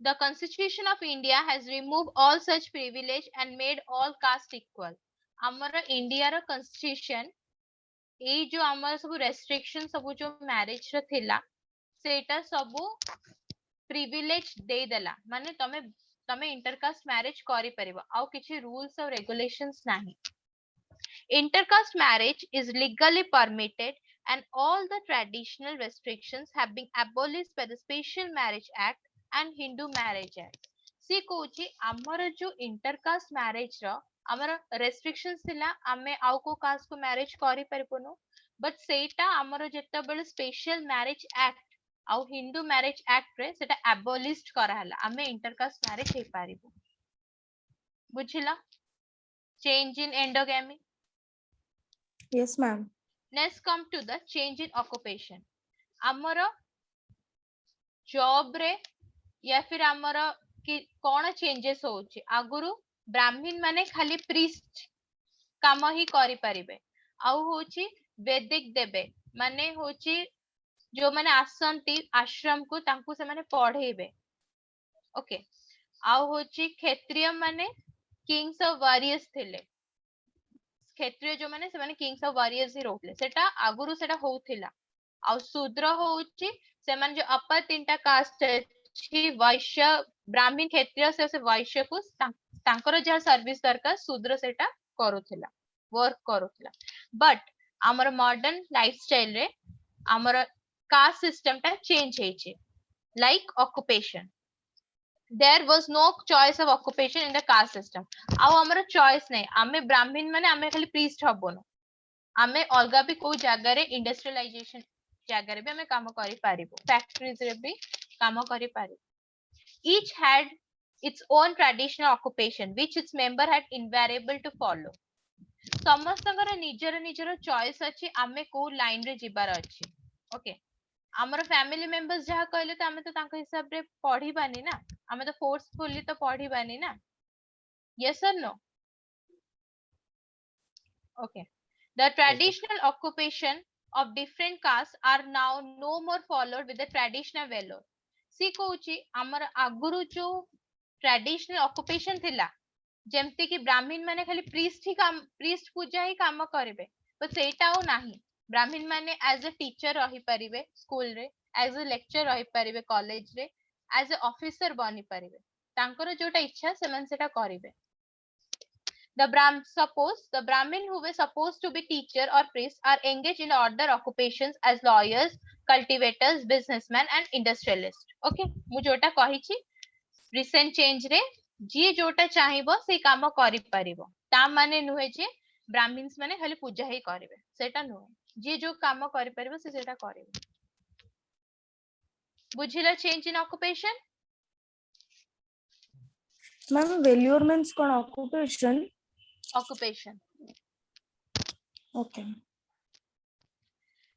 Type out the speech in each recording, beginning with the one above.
The Constitution of India has removed all such privilege and made all caste equal. ଆମର ଇଣ୍ଡିଆର constitution ଏଇ ଯୋଉ ଆମର ସବୁ ରେଷ୍ଟ୍ରିକ୍ସନ ସବୁ ଯୋଉ ମ୍ୟାରେଜ ର ଥିଲା ସେଇଟା ସବୁ ପ୍ରିଭିଲେଜ ଦେଇଦେଲା ମାନେ ତମେ ତମେ ଇଣ୍ଟରକାଷ୍ଟ ମ୍ୟାରେଜ କରିପାରିବ ଆଉ କିଛି ରୁଲ୍ସ ଆଉ ରେଗୁଲେସନ୍ସ ନାହିଁ intercaste marriage is legally permitted and all the traditional restrictions have been abolished by the Special Marriage Act and Hindu Marriage Act सी कहूची हमर जो इंटरकास्ट मैरिज रो हमर रेस्ट्रिक्शंस थिला हमें आउ को कास्ट को मैरिज करि परबोनु बट सेटा हमर जेतबेले स्पेशल मैरिज एक्ट आउ हिंदू मैरिज एक्ट रे सेटा एबोलिश्ड करा हला हमें इंटरकास्ट मैरिज हे पारिबो बुझिला change in endogamy. Yes, ma'am. Next come to the change in occupation. ଆମର job रे या फिर ଆମର कि कोन चेंजेस होउची आगुरु ब्राह्मण माने खाली प्रीस्ट काम ही करि परिबे आउ होची वैदिक देबे माने होची जो माने आसंती आश्रम को तांकु से माने पढेबे ओके आउ होची क्षत्रिय माने किंग्स ऑफ वॉरियर्स थिले क्षेत्रीय जो माने से माने किंग्स ऑफ वॉरियर्स ही रोहले सेटा आगुरु सेटा होउथिला आ शूद्र होउची से माने जो अपर तीनटा कास्ट अछि वैश्य ब्राह्मण क्षेत्रीय से वैश्य को तांकर जे सर्विस दरकार शूद्र सेटा करूथिला वर्क करूथिला बट हमर मॉडर्न लाइफस्टाइल रे हमर कास्ट सिस्टम टा चेंज हेचे like occupation there was no choice of occupation in the caste system आउ हमर चॉइस नै आमे ब्राह्मण माने आमे खाली प्रीस्ट हबोनो आमे अलगा भी को जगह रे इंडस्ट्रियलाइजेशन जगह रे भी आमे काम करि पारिबो फैक्ट्रीज रे भी काम करि पारिबो each had its own traditional occupation which its member had invariable to follow समस्तଙ୍କର निजर निजर चॉइस अछि आमे को लाइन रे जिबार अछि ओके हमर फैमिली मेंबर्स जहा कहले त आमे तो तांको हिसाब रे पढी बानी ना आमे तो फोर्सफुली तो पढी बानी ना yes or no okay the traditional occupation of different castes are now no more followed with the traditional value सी कहूची हमर आगुरु जो ट्रेडिशनल ऑक्युपेशन थिला जेमति कि ब्राह्मण माने खाली प्रीस्ट पूजा ही काम करिवे तो सेटा ओ नाही ब्राह्मण माने एज अ टीचर रही परिवे स्कूल रे एज अ लेक्चर रही परिवे कॉलेज रे एज अ ऑफिसर बनी परिवे तांकर जोटा इच्छा सेमन सेटा करिवे suppose the Brahmin who were supposed to be teacher or priest are engaged in other occupations as lawyers, cultivators, businessmen and industrialists. Okay, मु जोटा कहिछि recent change रे जी जोटा चाहिबो से काम करि परिबो ता माने नुहे जे ब्राह्मण्स माने खाली पूजा ही करिवे सेटा नुहे जी जो काम करि परिबो से सेटा करिवे बुझिला change in occupation Ma'am, valure means kon occupation. occupation Okay.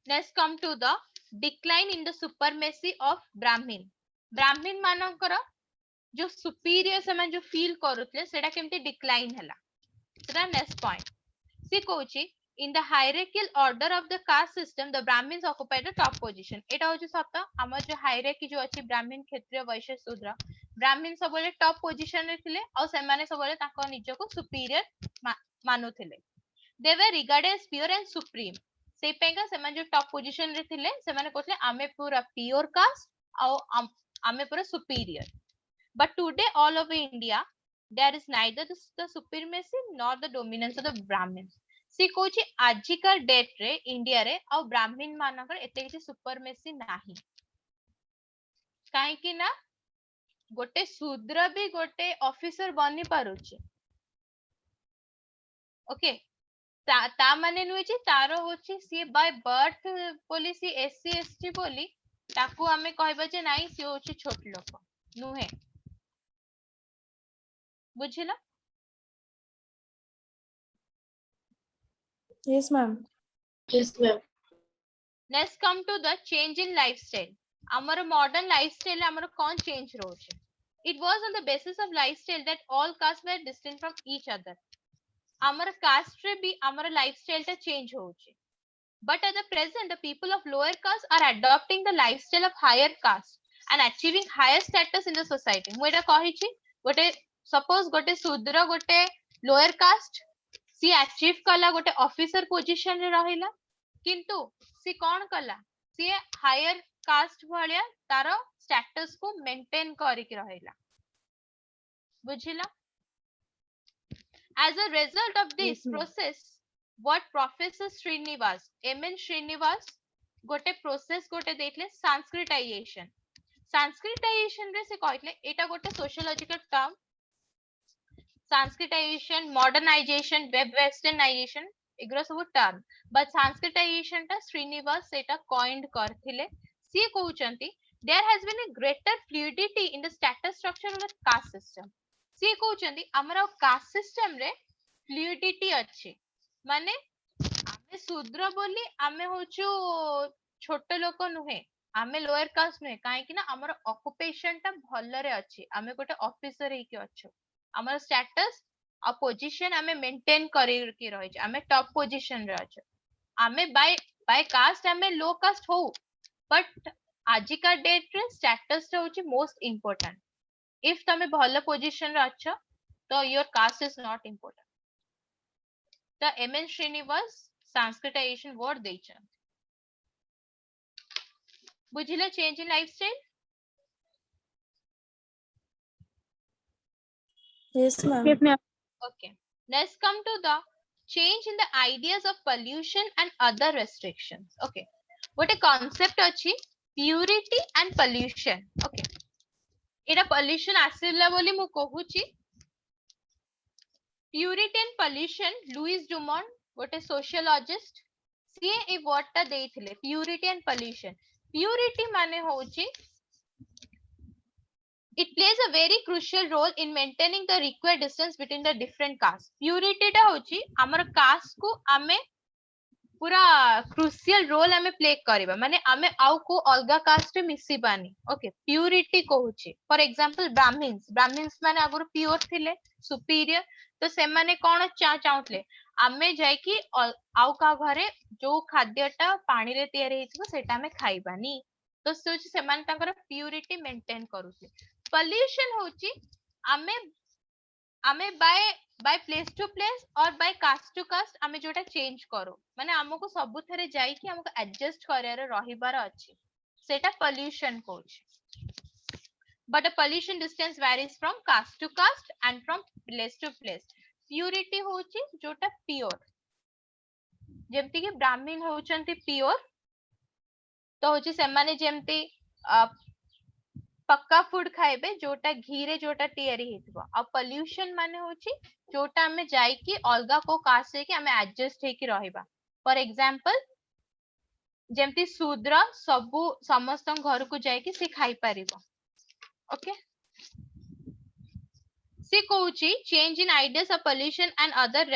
Next come to the decline in the supremacy of Brahmin. Brahmin मानकर जो superior से जो feel करूतले सेटा केमती decline हला सेटा next point C कहूची in the hierarchical order of the caste system the Brahmins occupied the top position एटा होची सत हमर जो hierarchy जो अछि ब्राह्मण क्षत्रिय वैश्य शूद्र ब्राह्मण सबले टॉप पोजीशन रे थिले और से माने सबले ताको निज को superior मानुथिले they were regarded as pure and supreme से पेगा से माने जो टॉप पोजीशन रे थिले से माने कहले आमे पूरा प्योर कास्ट और आमे पूरा superior but today all over India there is neither the supremacy nor the dominance of the Brahmins सी कहूची आजिका डेट रे इंडिया रे और ब्राह्मण मानकर एते किछि सुपरमेसी नाही काहे कि ना गोटे शूद्र भी गोटे ऑफिसर बनी पारुची ओके ता माने नुहे जे तारो होची सी by birth policy SC ST बोली ताकू हमें कहबा जे नाही सी होची छोट लोक नुहे बुझिला Yes, ma'am. Yes, ma'am. Next come to the change in lifestyle our modern lifestyle our कौन change रोचे it was on the basis of lifestyle that all castes were distinct from each other our caste रे भी our lifestyle टा change होचे but at the present the people of lower caste are adopting the lifestyle of higher caste and achieving higher status in the society. मु एटा कहिछि गोटे suppose गोटे शूद्र गोटे lower caste सी achieve कला गोटे officer position रे रहिला किंतु सी कोन कला सी higher caste भलिया तार status को maintain करिक रहिला बुझिला. As a result of this Yes, ma'am. process, what Professor Srinivas, M.N. Srinivas, गोटे process गोटे देखले sanskritization. Sanskritization रे से कहले एटा गोटे sociological term. Sanskritization, modernization, westernization, एगुरा सब term. But Sanskritization टा Srinivas सेटा coined करथिले. सी कहउचंती there has been a greater fluidity in the status structure of the caste system. सी कहउचंती हमरा कास्ट सिस्टम रे फ्लूइडिटी अछि माने आमे शूद्र बोली आमे होचु छोट लोक नुहे आमे लोअर कास्ट नुहे काहे कि ना हमर ऑक्युपेशन ता भल्ल रे अछि आमे गोटे ऑफिसर हे कि अछु हमर स्टेटस आ पोजीशन आमे मेंटेन करि कि रहै छै आमे टॉप पोजीशन रे अछु आमे बाय कास्ट आमे लो कास्ट हो बट आजिका डेट रे स्टेटस रे होची मोस्ट इंपोर्टेंट. If तमे भल पोजीशन रे अछ तो your caste is not important. The M.N. Srinivas Sanskritization word देइछन. बुझिला change in lifestyle? Yes, ma'am. Yes, ma'am. Okay. Let's come to the change in the ideas of pollution and other restrictions. Okay. What a concept अछि purity and pollution. Okay. Etah pollution आसिला बोली मु कहूची purity and pollution Louis Dumont गोटे sociologist C a word ता देइथिले purity and pollution. Purity माने होची it plays a very crucial role in maintaining the required distance between the different castes. Purity टा होची हमर cast को आमे पूरा क्रुशियल रोल आमे प्ले करबा माने आमे आउ को अलगा कास्ट रे मिसिबानी. ओके प्यूरिटी कहूची फॉर एग्जांपल ब्राह्मण्स माने अगर प्योर थिले सुपीरियर तो से माने कोन चाहूतले आमे जाय कि आउ का घरे जो खाद्यटा पानी रे तयारी हेछो सेटा आमे खाइबानी तो सोची से माने ताकर प्यूरिटी मेंटेन करूथले. पोल्यूशन होची आमे बाय प्लेस टू प्लेस और बाय कास्ट टू कास्ट आमे जोटा चेंज करो माने हमको सब थरे जाई कि हमको एडजस्ट करियार रहिबार अछि सेटा pollution coach. But a pollution distance varies from caste to caste and from place to place. Purity होची जोटा प्योर जेमति कि ब्राह्मण होचंती प्योर तो होची से माने जेमति पक्का फूड खाइबे जोटा घी रे जोटा तयारी हेतबो आ पोल्यूशन माने होची जोटा हमें जाई कि अलगा को कास्ट से कि हमें एडजस्ट हे कि रहिबा. फॉर एग्जांपल जेमति शूद्र सबु समस्त घर को जाई कि से खाई परिबो. ओके से कहूची change in ideas of pollution and other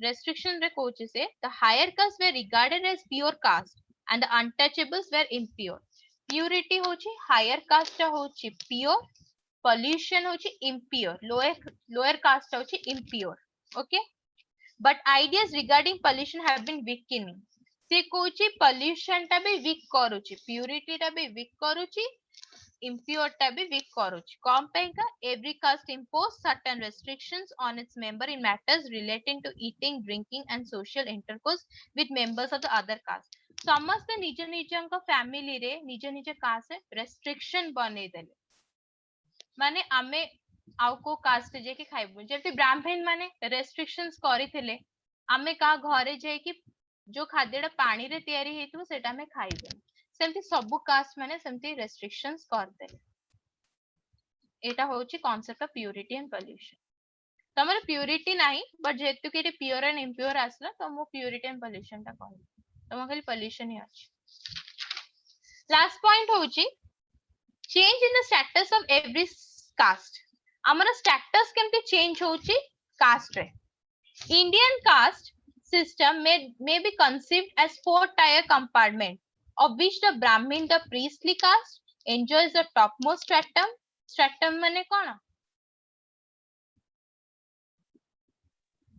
restriction रे कहूची से the higher caste they regarded as pure caste and the untouchables were impure. Purity होची हायर कास्ट होची प्योर pollution होची impure lower caste होची impure. Okay but ideas regarding pollution have been weakening. से Kochi pollution टा भी weak करूची purity टा भी weak करूची impure टा भी weak करूची कम पेगा every caste impose certain restrictions on its member in matters relating to eating drinking and social intercourse with members of the other caste. समस्त निज निजंक फैमिली रे निज निज कास्ट रेस्ट्रिक्शन बने देले माने आमे आउ को कास्ट जे कि खाइबो जेते ब्राह्मण माने रेस्ट्रिक्शंस करिथिले आमे का घरे जे कि जो खाद्यडा पानी रे तयारी हेतु सेटा में खाइबो सेमति सब कास्ट माने सेमति रेस्ट्रिक्शंस कर देले. एटा होची concept of purity and pollution. तमर प्यूरिटी नाही बट जेतु के प्योर एंड इम्प्योर आसला तो मो प्यूरिटी एंड पोल्यूशन टा कहू तम खाली पोल्यूशन ही अछि. लास्ट पॉइंट होची change in the status of every caste. हमर स्टेटस केमते चेंज होची कास्ट रे. Indian caste system may be conceived as 4 tier compartment of which the Brahmin the priestly caste enjoys the topmost stratum. Stratum माने कोन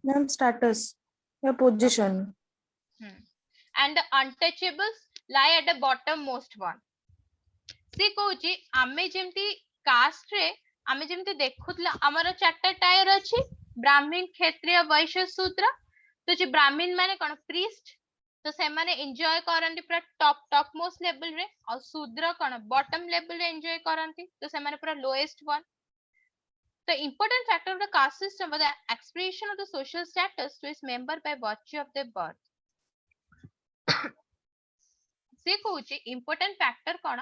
Ma'am, status या position. and the untouchables lie at the bottom most one. सी कहूची आमे जेमती cast रे आमे जेमती देखुतला हमर चारटा tyre अछि ब्राह्मण क्षत्रिय वैश्य शूद्र तो जे ब्राह्मण माने कोन प्रीस्ट तो से माने एंजॉय करंती पूरा टॉप मोस्ट लेवल रे और शूद्र कोन बॉटम लेवल रे एंजॉय करंती तो से माने पूरा lowest one. The important factor of the caste system was the expression of the social status to its member by virtue of their birth. से कहूची important factor कोन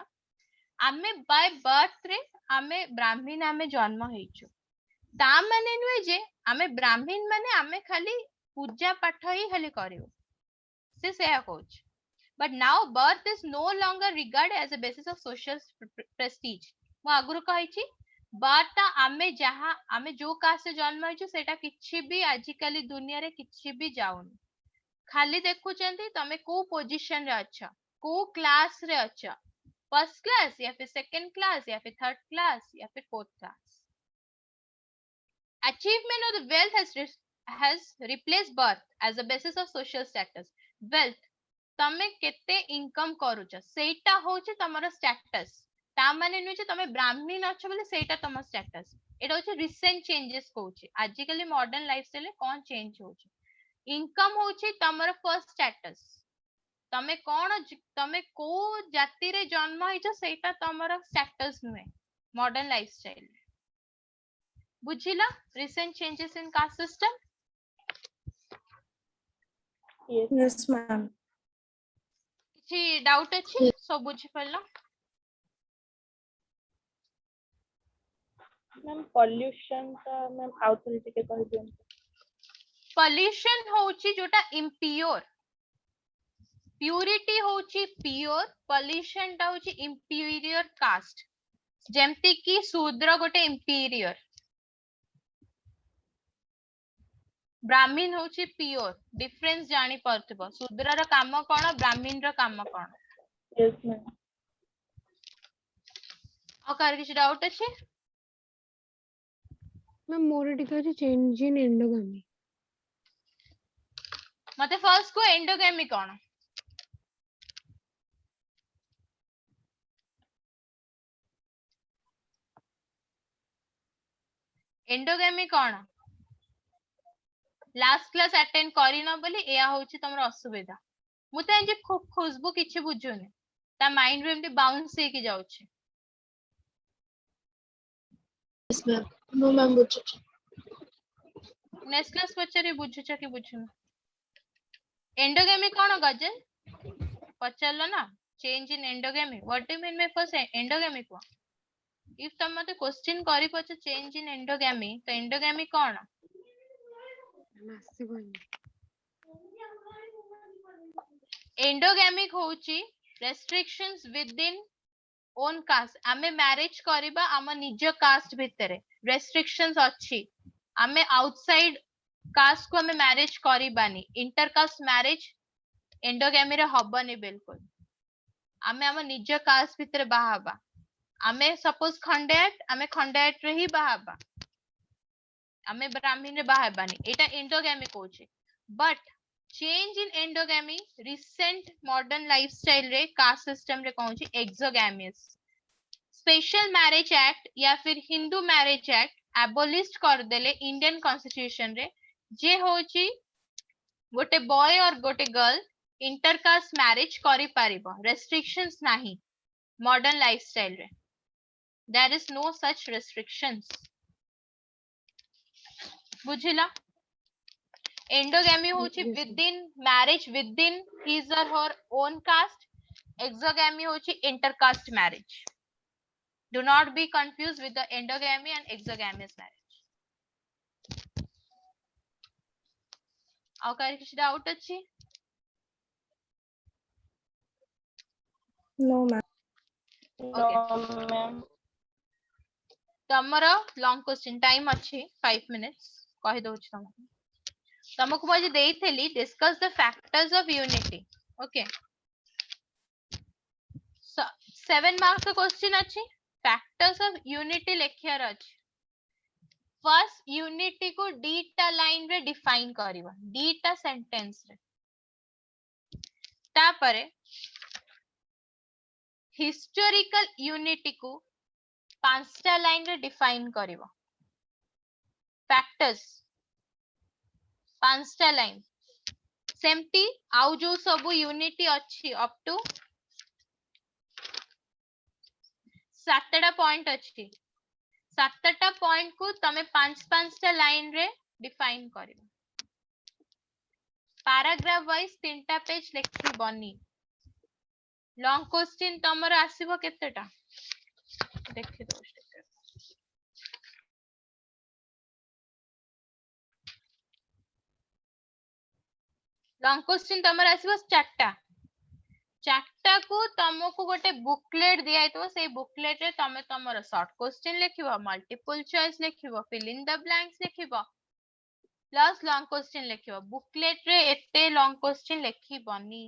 आमे by birth रे आमे ब्राह्मण आमे जन्म हेइछु ता माने नुए जे आमे ब्राह्मण माने आमे खाली पूजा पाठ ही खाली करियो से कहूची. But now birth is no longer regarded as a basis of social prestige. मु आगुरु कहिची बात आमे जहा आमे जो कास्ट जन्म हेछु सेटा किछि भी आजिकली दुनिया रे किछि भी जाउन खाली देखुचंती तमे को पोजीशन रे अच्छा को क्लास रे अच्छा फर्स्ट क्लास या फिर सेकंड क्लास या फिर थर्ड क्लास या फिर fourth class. Achievement of the wealth has replaced birth as a basis of social status. Wealth तमे केते इनकम करूछ सेटा होची तमरो स्टेटस ता माने नुचे तमे ब्राह्मण अछ बोले सेटा तम स्टेटस एटा होची रिसेंट चेंजेस कहूची आजिकली मॉडर्न लाइफस्टाइल कोन चेंज होची इनकम होची तमरो फर्स्ट स्टेटस तमे को जाति रे जन्म हिच सेटा तमरो स्टेटस नुए मॉडर्न लाइफस्टाइल बुझिला recent changes in caste system. Yes, ma'am. କିଛି डाउट अछि सब बुझि परला. मैम पॉल्यूशन का मैम आउथोरिटी टिके कहि दियन. पॉल्यूशन होची जोटा इम्प्योर प्यूरिटी होची प्योर पॉल्यूशन टा होची इंपीरियर कास्ट जेमती कि शूद्र गोटे इंपीरियर ब्राह्मण होची प्योर डिफरेंस जानी परथबो शूद्र रा काम कोन ब्राह्मण रा काम कोन. Yes ma'am. आ कार किछ डाउट अछि मैम मोर टिका अछि चेंज इन एंडोगामी. मते फर्स्ट को एंडोगेमी कोन एंडोगेमी कोन लास्ट क्लास अटेंड करिना बोली एया होची तमरो असुविधा मु त जे खुशबू किछि बुझुनी ता माइंड रे एमती बाउंस हे की जाउची. Yes, ma'am. No, ma'am. Next class पचरे बुझुछ कि बुझुन एंडोगेमी कोन गजन पचरलो ना change in endogamy what do mean by first endogamy को इफ तुम मते क्वेश्चन करि पछ चेंज इन एंडोगेमी तो एंडोगेमी कोन एंडोगेमिक होची restrictions within own caste आमे मैरिज करिबा आम निज कास्ट भितरे रेस्ट्रिक्शंस अछि आमे आउटसाइड कास्ट को आमे मैरिज करिबानी इंटरकास्ट मैरिज एंडोगेमी रे हबनी बिल्कुल आमे आम निज कास्ट भितरे बाहाबा आमे सपोज खंडेट आमे खंडेट रे ही बाहाबा आमे ब्राह्मण रे बाहाबानी एटा endogamy Kochi but change in endogamy recent modern lifestyle रे कास्ट सिस्टम रे कहूची एक्सोगेमिस स्पेशल मैरिज एक्ट या फिर हिंदू मैरिज एक्ट एबोलिश कर देले इंडियन कॉन्स्टिट्यूशन रे जे होची गोटे बॉय और गोटे गर्ल इंटरकास्ट मैरिज करि पारिबो रेस्ट्रिक्शंस नाही मॉडर्न लाइफस्टाइल रे there is no such restrictions बुझिला एंडोगेमी होची within marriage within his or her own caste exogamy होची intercaste marriage do not be confused with the endogamy and exogamous marriage आउ कार किछ doubt अछि No, ma'am. Okay. No ma'am. तमरो long question time अछि 5 minutes कहि दोछ तुमको आज देइथेली discuss the factors of unity okay 7 marks का क्वेश्चन अछि फैक्टर्स ऑफ यूनिटी लेखियर अछि फर्स्ट यूनिटी को डीटा लाइन रे डिफाइन करबा डीटा सेंटेंस रे तापरे हिस्टोरिकल यूनिटी को 5टा लाइन रे डिफाइन करिवो फैक्टर्स 5टा लाइन सेमती आउ जो सब यूनिटी अच्छी अप टू 7टा पॉइंट अच्छी 7टा पॉइंट को तमे 5-5टा लाइन रे डिफाइन करिवो पैराग्राफ वाइज 3टा पेज लिखि बनी लॉन्ग क्वेश्चन तमर आसीबो केतेटा देखि दो लॉन्ग क्वेश्चन तमर आसीबो 4टा को तुमको गोटे बुकलेट दिया है से बुकलेट रे तमे तमर शॉर्ट क्वेश्चन लिखिबो मल्टीपल चॉइस लिखिबो फिल इन द ब्लैंक्स लिखिबो प्लस लॉन्ग क्वेश्चन लिखिबो बुकलेट रे एते लॉन्ग क्वेश्चन लिखिबनी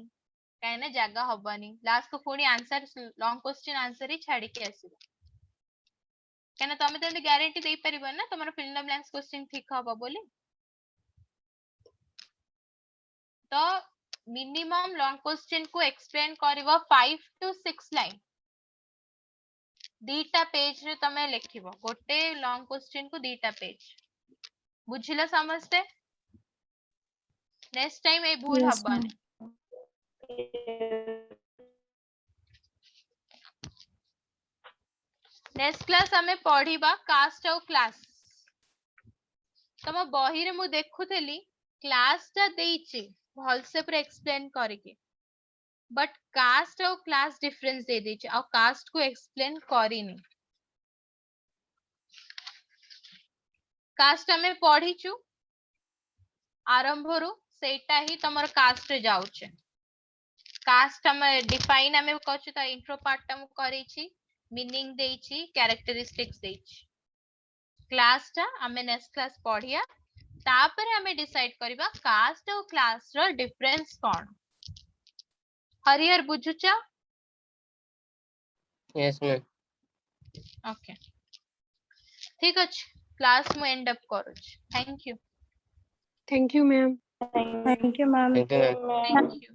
कहना जगह हबनी लास्ट को पुणी आंसर लॉन्ग क्वेश्चन आंसर ही छाड़ी के आसीबो कहना तमे तो गारंटी दे परिबो ना तमरो fill in the blanks question ठीक हबो बोली तो मिनिमम लॉन्ग क्वेश्चन को एक्सप्लेन करिवो 5 to 6 लाइन दीटा पेज रे तमे लिखिबो गोटे लॉन्ग क्वेश्चन को दीटा पेज बुझिला समझते नेक्स्ट टाइम ए भूल Yes, हबनी नेक्स्ट क्लास हमें पढ़िबा कास्ट और क्लास तम बही रे मु देखुथली क्लास ता देइची भल से पूरा एक्सप्लेन करके बट कास्ट और क्लास डिफरेंस दे देइची और कास्ट को एक्सप्लेन करिनी कास्ट हमें पढ़ीचु आरंभ रु सेटा ही तमर कास्ट रे जाउचे कास्ट हम डिफाइन हमें कहछु त इंट्रो पार्ट हम करिछि मीनिंग देइछि कैरेक्टरिस्टिक्स देइछि क्लास ता हमें नेक्स्ट क्लास पढ़िया तापर हमें डिसाइड करिबा कास्ट और क्लास रो डिफरेंस कोन हरिहर बुझुचा यस मैम ओके ठीक अछि क्लास मु एंड अप करूछ thank you thank you ma'am Thank you, ma'am. Thank you ma'am thank you